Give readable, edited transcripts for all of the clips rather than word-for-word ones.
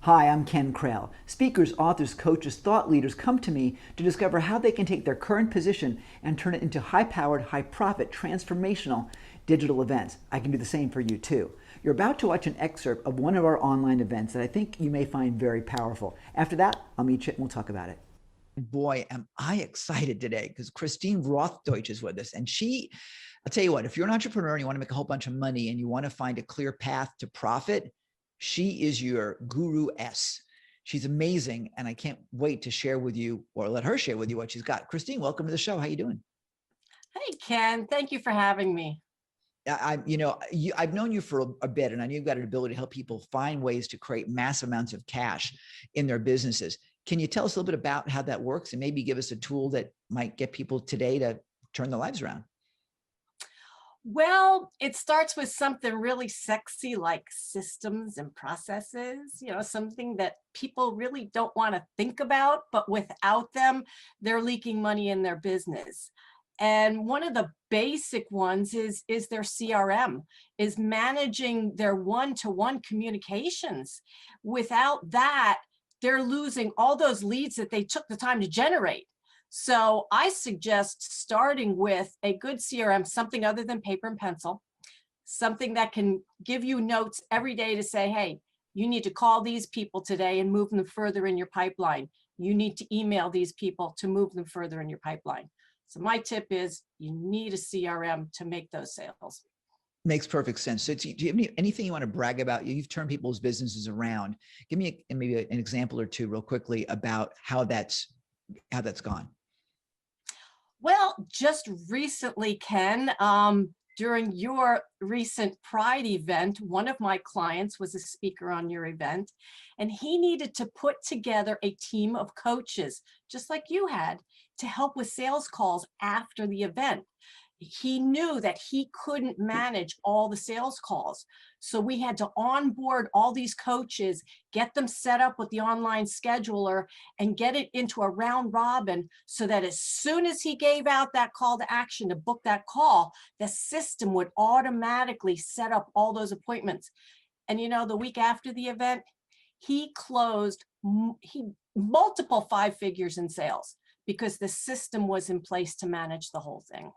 Hi, I'm Ken Krell. Speakers, authors, coaches, thought leaders come to me to discover how they can take their current position and turn it into high-powered, high-profit, transformational digital events. I can do the same for you too. You're about to watch an excerpt of one of our online events that I think you may find very powerful. After that, I'll meet you and we'll talk about it. Boy, am I excited today because Christine Rothdeutsch is with us. And I'll tell you what, if you're an entrepreneur and you want to make a whole bunch of money and you want to find a clear path to profit, she is your guru S. She's amazing. And I can't wait to share with you or let her share with you what she's got. Christine, welcome to the show. How you doing? Hey, Ken, thank you for having me. I've known you for a bit, and I know you've got an ability to help people find ways to create mass amounts of cash in their businesses. Can you tell us a little bit about how that works and maybe give us a tool that might get people today to turn their lives around? Well, it starts with something really sexy like systems and processes, something that people really don't want to think about, but without them, they're leaking money in their business. And one of the basic ones is their CRM, is managing their one-to-one communications. Without that, they're losing all those leads that they took the time to generate. So I suggest starting with a good CRM, something other than paper and pencil, something that can give you notes every day to say, hey, you need to call these people today and move them further in your pipeline. You need to email these people to move them further in your pipeline. So my tip is you need a CRM to make those sales. Makes perfect sense. So do you have anything you want to brag about? You've turned people's businesses around. Give me maybe an example or two real quickly about how that's gone. Well, just recently, Ken, during your recent Pride event, one of my clients was a speaker on your event, and he needed to put together a team of coaches, just like you had, to help with sales calls after the event. He knew that he couldn't manage all the sales calls. So we had to onboard all these coaches, get them set up with the online scheduler, and get it into a round robin so that as soon as he gave out that call to action to book that call, the system would automatically set up all those appointments. And the week after the event, he closed multiple 5 figures in sales because the system was in place to manage the whole thing.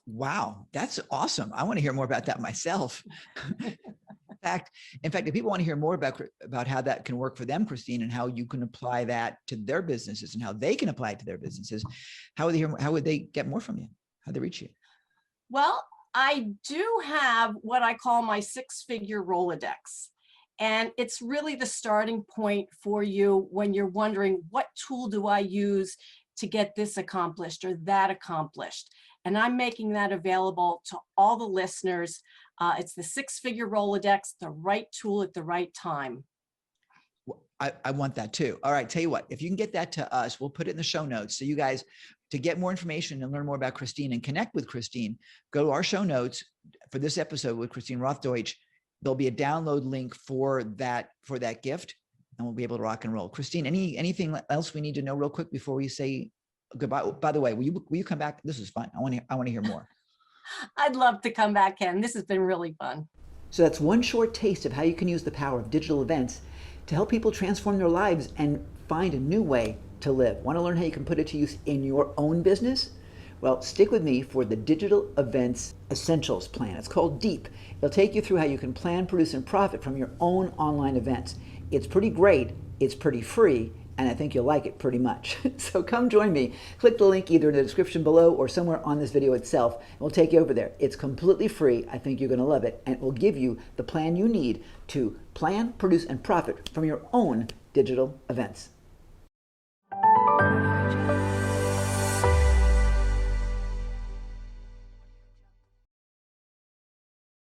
Wow, that's awesome. I want to hear more about that myself. In fact, if people want to hear more about how that can work for them, Christine, and how you can apply that to their businesses and how they can apply it to their businesses, how would they get more from you? How would they reach you? Well, I do have what I call my 6-figure Rolodex. And it's really the starting point for you when you're wondering, what tool do I use to get this accomplished or that accomplished? And I'm making that available to all the listeners. It's the 6-figure Rolodex, the right tool at the right time. I want that too. All right, tell you what, if you can get that to us, we'll put it in the show notes. So you guys, to get more information and learn more about Christine and connect with Christine, go to our show notes for this episode with Christine Rothdeutsch. There'll be a download link for that gift, and we'll be able to rock and roll. Christine, anything else we need to know real quick before we say goodbye? By the way, will you come back? This is fun. I want to hear more. I'd love to come back, Ken. This has been really fun. So that's one short taste of how you can use the power of digital events to help people transform their lives and find a new way to live. Want to learn how you can put it to use in your own business? Well, stick with me for the Digital Events Essentials Plan. It's called DEEP. It'll take you through how you can plan, produce, and profit from your own online events. It's pretty great, it's pretty free, and I think you'll like it pretty much. So come join me. Click the link either in the description below or somewhere on this video itself, and we'll take you over there. It's completely free. I think you're going to love it, and it will give you the plan you need to plan, produce, and profit from your own digital events.